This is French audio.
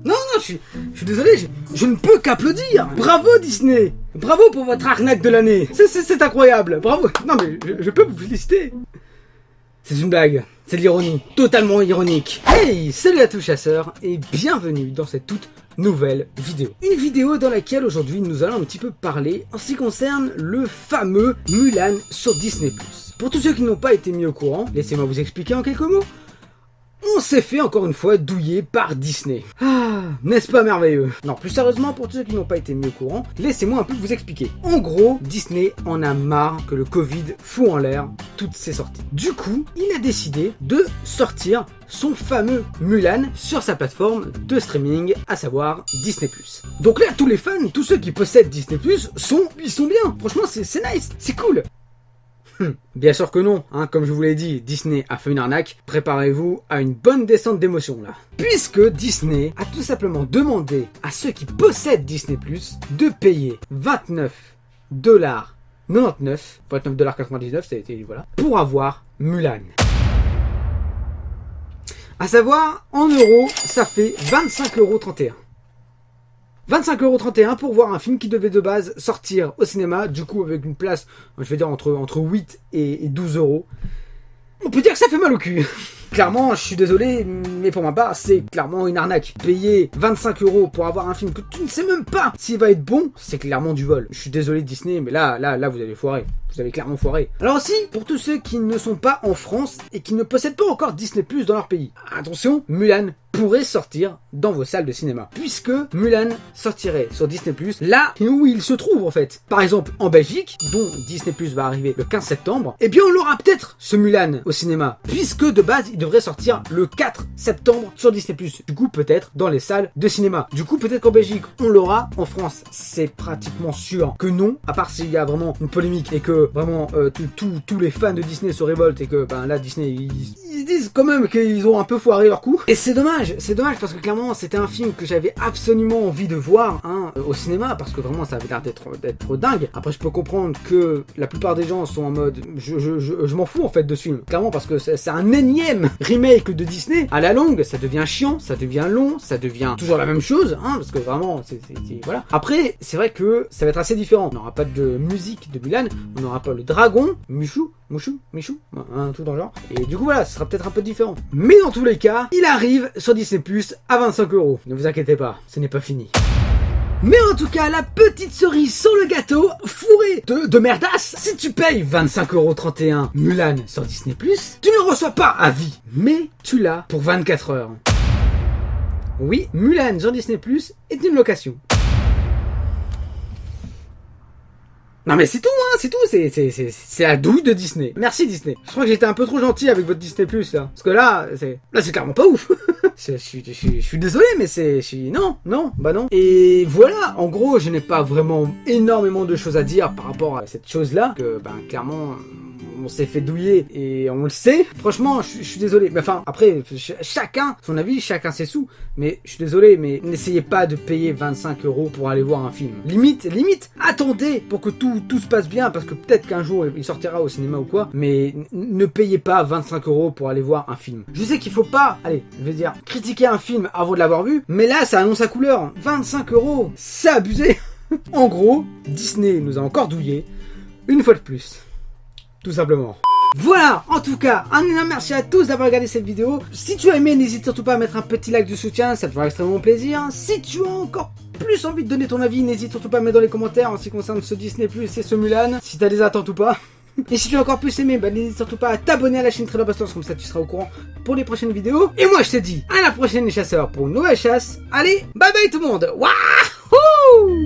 Non, je suis désolé, je ne peux qu'applaudir. Bravo Disney. Bravo pour votre arnaque de l'année. C'est incroyable, bravo. Non mais je peux vous féliciter. C'est une blague, c'est de l'ironie, totalement ironique. Hey, salut à tous chasseurs et bienvenue dans cette toute nouvelle vidéo. Une vidéo dans laquelle aujourd'hui nous allons un petit peu parler en ce qui concerne le fameux Mulan sur Disney+. Pour tous ceux qui n'ont pas été mis au courant, laissez-moi vous expliquer en quelques mots. On s'est fait encore une fois douiller par Disney. Ah, n'est-ce pas merveilleux? Non, plus sérieusement, pour tous ceux qui n'ont pas été mis au courant, laissez-moi un peu vous expliquer. En gros, Disney en a marre que le Covid fout en l'air toutes ses sorties. Du coup, il a décidé de sortir son fameux Mulan sur sa plateforme de streaming, à savoir Disney+. Donc là, tous les fans, tous ceux qui possèdent Disney+, ils sont bien. Franchement, c'est nice, c'est cool. Bien sûr que non, hein, comme je vous l'ai dit, Disney a fait une arnaque, préparez-vous à une bonne descente d'émotion là. Puisque Disney a tout simplement demandé à ceux qui possèdent Disney+, de payer 29,99$, ça a été, voilà, pour avoir Mulan. À savoir, en euros, ça fait 25,31€. 25,31€ pour voir un film qui devait de base sortir au cinéma, du coup avec une place, je vais dire entre 8 et 12€. On peut dire que ça fait mal au cul. Clairement, je suis désolé, mais pour ma part, c'est clairement une arnaque. Payer 25€ pour avoir un film que tu ne sais même pas s'il va être bon, c'est clairement du vol. Je suis désolé Disney, mais là, vous avez foiré. Vous avez clairement foiré. Alors aussi, pour tous ceux qui ne sont pas en France et qui ne possèdent pas encore Disney+ dans leur pays, attention, Mulan pourrait sortir dans vos salles de cinéma. Puisque Mulan sortirait sur Disney+, là où il se trouve en fait. Par exemple, en Belgique, dont Disney+ va arriver le 15 septembre, eh bien on l'aura peut-être ce Mulan au cinéma. Puisque de base, il devrait sortir le 4 septembre sur Disney+. Du coup, peut-être dans les salles de cinéma. Du coup, peut-être qu'en Belgique, on l'aura. En France, c'est pratiquement sûr que non. À part s'il y a vraiment une polémique et que vraiment tous les fans de Disney se révoltent et que là Disney ils disent quand même qu'ils ont un peu foiré leur coup. Et c'est dommage parce que clairement c'était un film que j'avais absolument envie de voir au cinéma parce que vraiment ça avait l'air d'être dingue. Après je peux comprendre que la plupart des gens sont en mode je m'en fous en fait de ce film. Clairement parce que c'est un énième remake de Disney. À la longue ça devient chiant, ça devient long, ça devient toujours la même chose parce que vraiment c'est voilà. Après c'est vrai que ça va être assez différent. On n'aura pas de musique de Mulan, on n'aura pas le dragon, Michou, un tout dans le genre. Et du coup voilà, ce sera peut-être un peu différent. Mais dans tous les cas, il arrive sur Disney+ à 25€. Ne vous inquiétez pas, ce n'est pas fini. Mais en tout cas, la petite cerise sur le gâteau, fourré de merdasse, si tu payes 25,31€ Mulan sur Disney+, tu ne le reçois pas à vie, mais tu l'as pour 24 heures. Oui, Mulan sur Disney+ est une location. Non mais c'est tout, c'est tout, c'est la douille de Disney. Merci Disney. Je crois que j'étais un peu trop gentil avec votre Disney+, là. Parce que là, c'est clairement pas ouf. Je suis désolé, mais non. Et voilà, en gros, je n'ai pas vraiment énormément de choses à dire par rapport à cette chose-là. Que, clairement, on s'est fait douiller et on le sait. Franchement, je suis désolé. Mais enfin, après, chacun son avis, chacun ses sous. Mais je suis désolé, mais n'essayez pas de payer 25€ pour aller voir un film. Limite, attendez pour que tout se passe bien, parce que peut-être qu'un jour il sortira au cinéma ou quoi, mais ne payez pas 25€ pour aller voir un film. Je sais qu'il faut pas, allez, je vais dire, critiquer un film avant de l'avoir vu, mais là ça annonce à couleur. 25€, c'est abusé. En gros, Disney nous a encore douillé, une fois de plus. Tout simplement. Voilà, en tout cas, un énorme merci à tous d'avoir regardé cette vidéo. Si tu as aimé, n'hésite surtout pas à mettre un petit like de soutien, ça te fera extrêmement plaisir. Si tu as encore plus envie de donner ton avis, n'hésite surtout pas à mettre dans les commentaires en ce qui concerne ce Disney+ et ce Mulan, si t'as des attentes ou pas. Et si tu as encore plus aimé, n'hésite surtout pas à t'abonner à la chaîne Trailer Busters, comme ça tu seras au courant pour les prochaines vidéos. Et moi je te dis à la prochaine les chasseurs pour une nouvelle chasse. Allez, bye bye tout le monde. Wouhou!